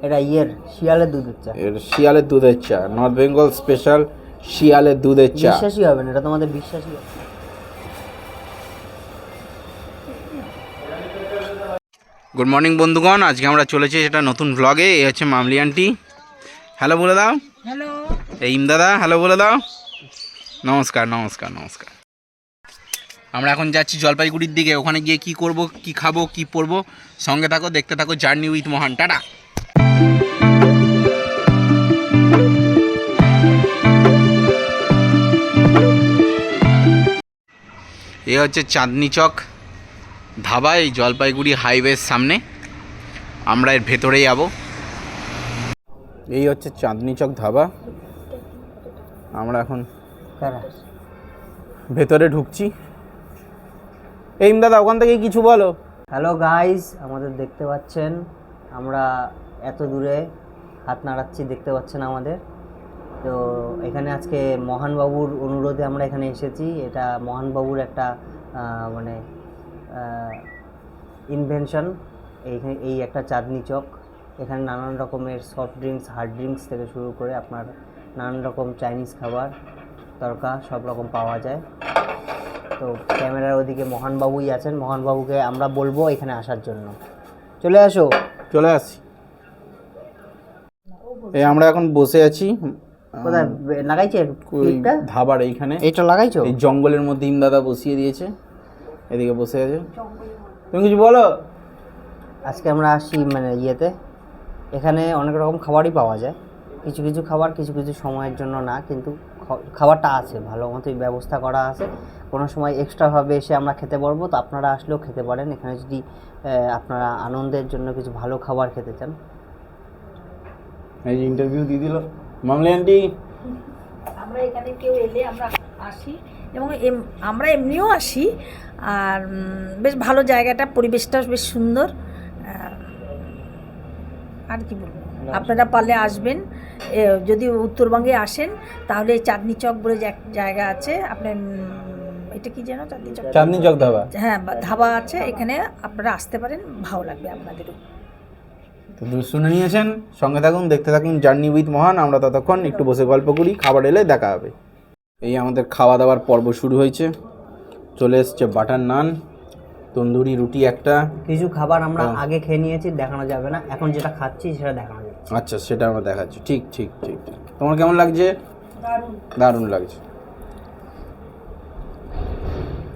এটা শিয়ালের দুধের চা। এর শিয়ালের দুধের চা, নর্থ বেঙ্গল স্পেশাল শিয়ালের দুধের চা। বিশ্বাসই হবে না, এটা তোমাদের বিশ্বাসই হবে। গুড মর্নিং বন্ধুগণ, আজকে আমরা চলেছি এটা নতুন ব্লগে। এই হচ্ছে মামলি আন্টি, হ্যালো বলে দাও। হ্যালো। এই দাদা, হ্যালো বলে দাও। নমস্কার নমস্কার নমস্কার। আমরা এখন যাচ্ছি জলপাইগুড়ির দিকে। ওখানে গিয়ে কি করব, কি খাবো, কি পরবো, সঙ্গে থাকো, দেখতে থাকো জার্নি উইথ মোহন। টাটা। এ হচ্ছে চাঁদনি চক ধাবা, এই জলপাইগুড়ি হাইওয়ের সামনে। আমরা এর ভেতরেই যাবো। এই হচ্ছে চাঁদনি চক ধাবা। আমরা এখন ভেতরে ঢুকছি। এই দাদা, ওখান থেকে কিছু বলো। হ্যালো গাইস, আমাদের দেখতে পাচ্ছেন, আমরা এত দূরে হাত নাড়াচ্ছি, দেখতে পাচ্ছেন আমাদের। তো এখানে আজকে মহানবাবুর অনুরোধে আমরা এখানে এসেছি। এটা মহানবাবুর একটা মানে ইনভেনশন। এই একটা চাঁদনি চক। এখানে নানান রকমের সফট ড্রিঙ্কস, হার্ড ড্রিঙ্কস থেকে শুরু করে আপনার নানান রকম চাইনিজ খাবার, তরকা সব রকম পাওয়া যায়। তো ক্যামেরার ওদিকে মহানবাবুই আছেন। মহানবাবুকে আমরা বলবো এখানে আসার জন্য। চলে আসো। চলে আসি। এই আমরা এখন বসে আছি। কোথায় লাগাইছে ক্লিপটা? ধাবার এইখানে। এইটা লাগাইছো? এই জঙ্গলের মধ্যে দাদা বসিয়ে দিয়েছে, এদিকে বসে আছে। তুমি কিছু বলো। আজকে আমরা আসি মানে এখানে অনেক রকম খাবারই পাওয়া যায়। কিছু কিছু খাবার কিছু কিছু সময়ের জন্য না, কিন্তু খাবারটা আছে, ভালো মতোই ব্যবস্থা করা আছে। কোনো সময় এক্সট্রাভাবে এসে আমরা খেতে পারবো, তো আপনারা আসলেও খেতে পারেন এখানে যদি আপনারা আনন্দের জন্য কিছু ভালো খাবার খেতে চান। এই যে ইন্টারভিউ দিয়ে দিল মামলি আন্টি। আমরা এখানে কেউ এলে আমরা আসি, এবং আমরা এমনিও আসি। আর বেশ ভালো জায়গাটা, পরিবেশটা বেশ সুন্দর। আর কি বলবো, আপনারা পারলে আসবেন। যদি উত্তরবঙ্গে আসেন তাহলে চাঁদনি চক বলে যে এক জায়গা আছে, আপনার এটা কি যেন চাঁদনি চক ধাবা। হ্যাঁ, ধাবা আছে, এখানে আপনারা আসতে পারেন, ভালো লাগবে আপনাদেরও। তো শুনে নিয়েছেন, সঙ্গে থাকুন, দেখতে থাকুন জার্নি উইথ মহান। আমরা ততক্ষণ একটু বসে গল্প করি, খাবার এলে দেখা হবে। এই আমাদের খাওয়া দাওয়ার পর্ব শুরু হয়েছে। চলে এসছে বাটার নান, তন্দুরি রুটি একটা। কিছু খাবার আমরা আগে খেয়ে নিয়েছি, দেখানো যাবে না। এখন যেটা খাচ্ছি সেটা দেখানো যাবে। আচ্ছা, সেটা আমরা দেখাচ্ছি। ঠিক ঠিক ঠিক ঠিক। তোমার কেমন লাগছে? দারুণ লাগছে।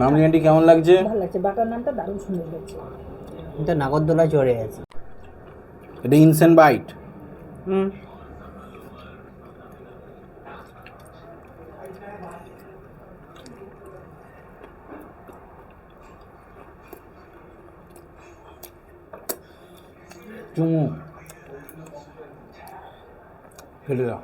মামনি আন্টি কেমন লাগছে? ভালো লাগছে, বাটার নানটা দারুণ সুন্দর লাগছে। কিন্তু নাগরদোলায় চড়ে গেছে। এটা ইনসেন্ট বাইট। চুমু ফেলে দাও।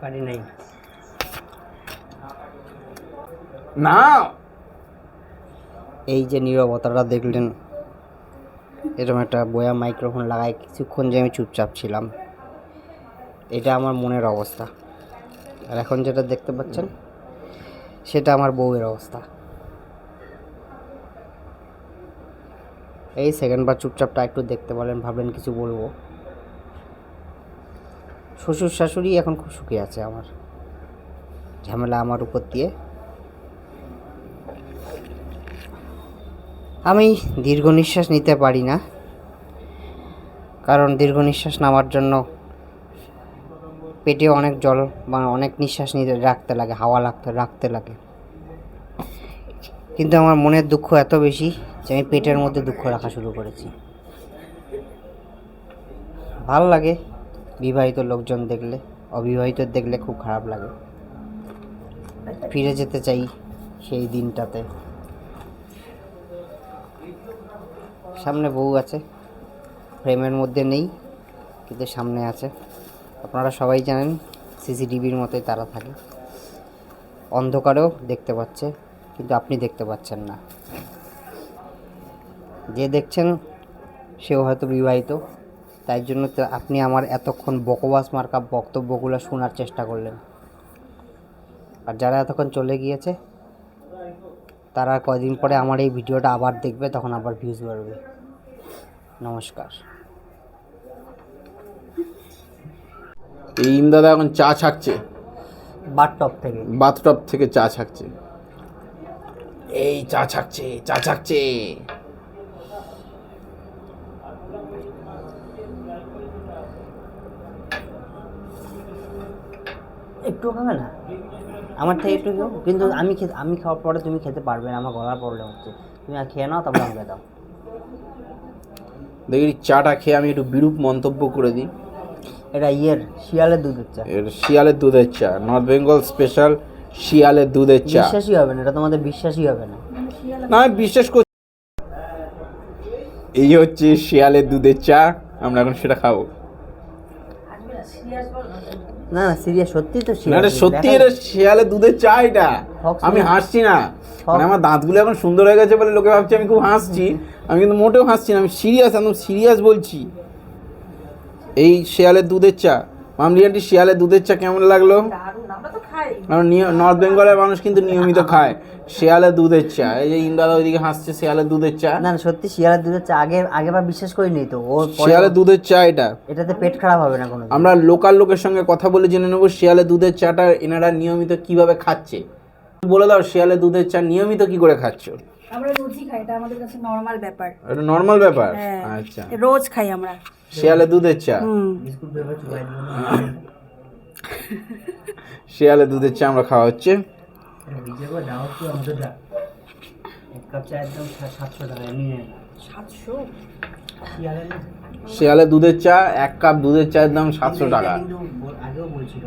পারি নাই না। এই যে নীরবতাটা দেখলেন, এরকম একটা বয়া মাইক্রোফোন লাগায় কিছুক্ষণ যে আমি চুপচাপ ছিলাম, এটা আমার মনের অবস্থা। আর এখন যেটা দেখতে পাচ্ছেন সেটা আমার বউয়ের অবস্থা। এই সেকেন্ডবার চুপচাপটা একটু দেখতে পারেন, ভাবলেন কিছু বলবো। শ্বশুর শাশুড়ি এখন খুব সুখী আছে, আমার ঝামেলা আমার উপর দিয়ে। আমি দীর্ঘ নিঃশ্বাস নিতে পারি না, কারণ দীর্ঘ নিঃশ্বাস নেওয়ার জন্য পেটে অনেক জল বা অনেক নিঃশ্বাস নিতে রাখতে লাগে, হাওয়া রাখতে লাগে। কিন্তু আমার মনের দুঃখ এত বেশি যে আমি পেটের মধ্যে দুঃখ রাখা শুরু করেছি। ভালো লাগে বিবাহিত লোকজন দেখলে, অবিবাহিত দেখলে খুব খারাপ লাগে। ফিরে যেতে চাই সেই দিনটাতে। সামনে বউ আছে, ফ্রেমের মধ্যে নেই কিন্তু সামনে আছে। আপনারা সবাই জানেন সিসিটিভির মতোই তারা থাকে, অন্ধকারেও দেখতে পাচ্ছে, কিন্তু আপনি দেখতে পাচ্ছেন না। যে দেখছেন সেও হয়তো বিবাহিত, তাই জন্য তো আপনি আমার এতক্ষণ বকবাস মার্কা বক্তব্যগুলো শোনার চেষ্টা করলেন। আর যারা এতক্ষণ চলে গিয়েছে তারা কয়দিন পরে আমার এই ভিডিওটা আবার দেখবে, তখন আবার ভিউজ বাড়বে। নমস্কার। এই ইমদাদা এখন চা ছাকছে, বাথটব থেকে চা ছাকছে। এই চা ছাকছে। একটু খাবে না আমার থেকে একটু কেউ, কিন্তু আমি খাওয়ার পরে তুমি খেতে পারবে না, আমার গলার প্রবলেম হচ্ছে। তুমি আর খেয়ে নাও, তারপর আমাকে দাও। দেখি চাটা খেয়ে আমি একটু বিরূপ মন্তব্য করে দিই। এটা শিয়ালের দুধের চা। এর শিয়ালের দুধের চা, নর্থ বেঙ্গল স্পেশাল শিয়ালের দুধের চা। বিশ্বাসই হবে না, এটা তোমাদের বিশ্বাসই হবে না। না, আমি বিশ্বাস করছি। এই হচ্ছে শিয়ালের দুধের চা, আমরা এখন সেটা খাবো। না সিরিয়াস, সত্যি তো না, এটা সত্যি, এটা শিয়ালের দুধের চা। এটা Fox আমি milk। হাসছি না, মানে আমার দাঁতগুলো এখন সুন্দর হয়ে গেছে বলে লোকে ভাবছে আমি খুব হাসছি। আমি কিন্তু মোটেও হাসছি না, আমি সিরিয়াস, একদম সিরিয়াস বলছি। এই শিয়ালের দুধের চা, মামলি আন্টি শিয়ালের দুধের চা কেমন লাগলো? কারণ নর্থ বেঙ্গলের মানুষ কিন্তু নিয়মিত খায় শিয়ালের দুধের চা। এই যে ইন্দাদা ওইদিকে হাসছে, শিয়ালের দুধের চা। না সত্যি শিয়ালের দুধের চা আগেবার বিশ্বাস করিনি তো। ও শিয়ালের দুধের চা এটাতে পেট খারাপ হবে না কোনো। আমরা লোকাল লোকের সঙ্গে কথা বলে জেনে নেবো শিয়ালের দুধের চাটা এনারা নিয়মিত কিভাবে খাচ্ছে। বলে দাও, শিয়ালের দুধের চা নিয়মিত কি করে খাচ্ছ? আমরা রোজই খাই, এটা আমাদের কাছে নরমাল ব্যাপার। এটা নর্মাল ব্যাপার? আচ্ছা, রোজ খাই আমরা শিয়ালের দুধের চা। শিয়ালের দুধের চা আমরা খাওয়া হচ্ছে। শিয়ালের দুধের চা, 1 কাপ দুধের চায়ের দাম 700 টাকা। আগেও বলছিল,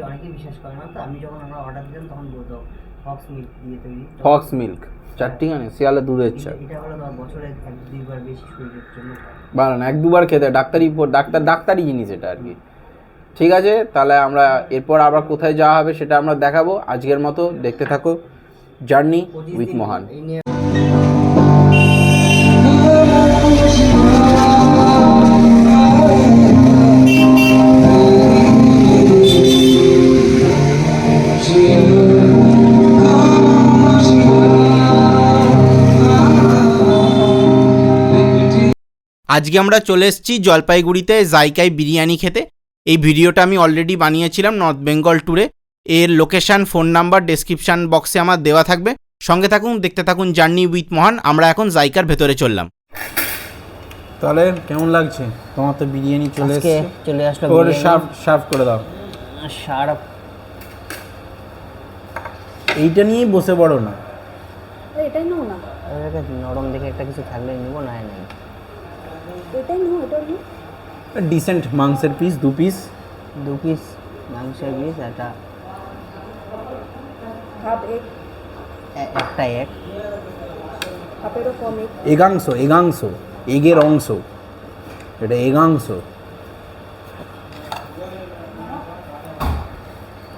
অনেকে বিশ্বাস করে না তো। আমি যখন আমরা অর্ডার দিতাম তখন বলতো ফক্স মিল্ক দিয়ে তৈরি। ফক্স মিল্ক চারটিখানে শিয়ালের দুধের চা। এটা হলো বছরে 1-2বার বেশি শরীরের জন্য ভালো না, 1-2বার খেতে, ডাক্তারি জিনিস এটা আর কি। ঠিক আছে, তাহলে আমরা এরপর আবার কোথায় যাওয়া হবে সেটা আমরা দেখাবো। আজকের মতো দেখতে থাকো জার্নি উইথ মহান। আজকে আমরা চলে এসেছি জলপাইগুড়িতে জাইকাই বিরিয়ানি খেতে। এই ভিডিওটা আমি অলরেডি বানিয়েছিলাম নর্থ বেঙ্গল ট্যুরে। এর লোকেশান, ফোন নাম্বার ডেসক্রিপশান বক্সে আমার দেওয়া থাকবে। সঙ্গে থাকুন, দেখতে থাকুন জার্নি উইথ মহান। আমরা এখন জাইকার ভেতরে চললাম। তাহলে কেমন লাগছে? তোমার তো বিরিয়ানি চলে আসলো। ওরে সার্ভ করে দাও। এইটা নিয়েই বসে পড়ো না। এটাই নাও না, নরম দেখে একটা কিছু থাকলে নিব, না নাই এটাই নাও। ডিসেন্ট মাংসের পিস, 2 পিস মাংসের পিস, একটা হাফেরও কম। এগাংশ, এগের অংশ, এটা এগাংশ।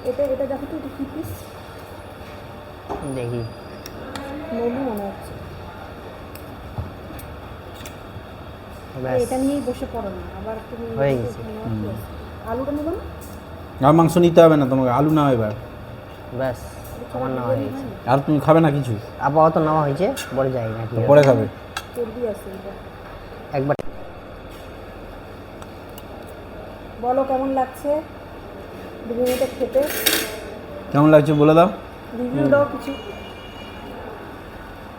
এটা দেখো তো, এটা কি পিস? দেখি মোমো মনে হচ্ছে। এটা নিয়েই বসে পড়ো না, আবার তুমি হয়ে গেছে। আলুটা নেবো না? আর মাংস নিতে হবে না তোমাকে, আলু নাও এবার। ব্যাস আমার নেওয়া হয়ে গেছে। আর তুমি খাবে না কিছু? আপাতত নেওয়া হয়েছে, পরে যাই না। পরে খাবে? চর্বি আছে এটা। একবার বলো কেমন লাগছে বিরিয়ানিটা খেতে? কেমন লাগছে বলে দাও, রিভিউ দাও কিছু।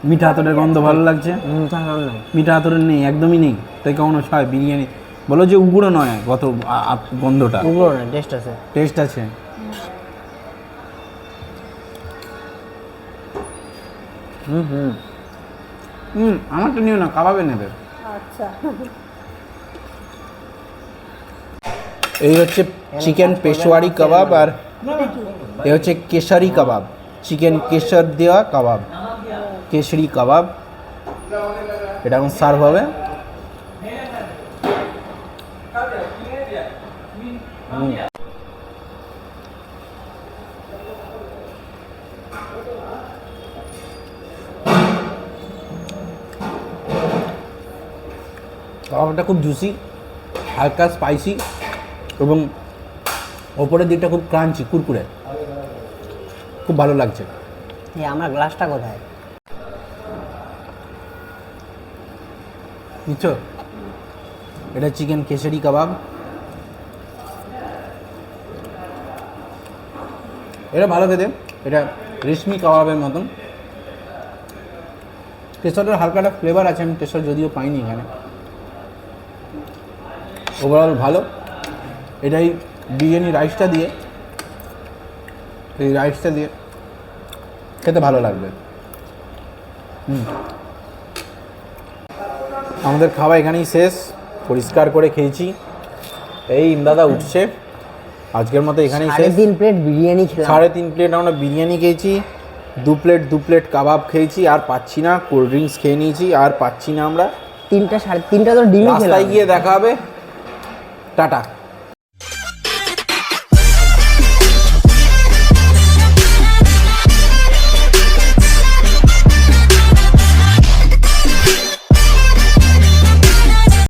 মিঠা আতরের গন্ধ ভালো লাগছে? নাই, মিঠা আতরের নেই, একদমই নেই। তাই কেমন হয় বিরিয়ানি? বলো যে উগুড়ো নয়, গন্ধটা উগুড়ো না, টেস্ট আছে। আমারটা নিও না, কাবাবে নেবে। আচ্ছা, এই হচ্ছে চিকেন পেশোয়ারি কাবাব, আর এই হচ্ছে কেশারি কাবাব, চিকেন কেশর দেওয়া কাবাব, কেশরি কাবাব। এটা এখন সার্ভ হবে। কাবাবটা খুব জুসি, হালকা স্পাইসি, এবং ওপরের দিকটা খুব ক্রাঞ্চি, কুরকুরে, খুব ভালো লাগছে। আমার গ্লাসটা কোথায়? নিচ্ছ? এটা চিকেন কেশরি কাবাব। এটা ভালো খেতে, এটা রেশমি কাবাবের মতন। কেশরের হালকা একটা ফ্লেভার আছে, আমি কেশর যদিও পাইনি এখানে। ওভারঅল ভালো। এটাই বিরিয়ানি রাইসটা দিয়ে, এই রাইসটা দিয়ে খেতে ভালো লাগবে। আমাদের খাওয়া এখানেই শেষ, পরিষ্কার করে খেয়েছি। এই দাদা উঠছে, আজকের মতো এখানেই শেষ। 3.5 প্লেট বিরিয়ানি খেলাম। 3.5 প্লেট আমরা বিরিয়ানি খেয়েছি, 2 প্লেট কাবাব খেয়েছি, আর পাচ্ছি না। কোল্ড ড্রিঙ্কস খেয়ে নিয়েছি, আর পাচ্ছি না আমরা। 3টা 3.5টা তো ডিমই খেলাম। রাস্তায় গিয়ে দেখা হবে। টাটা।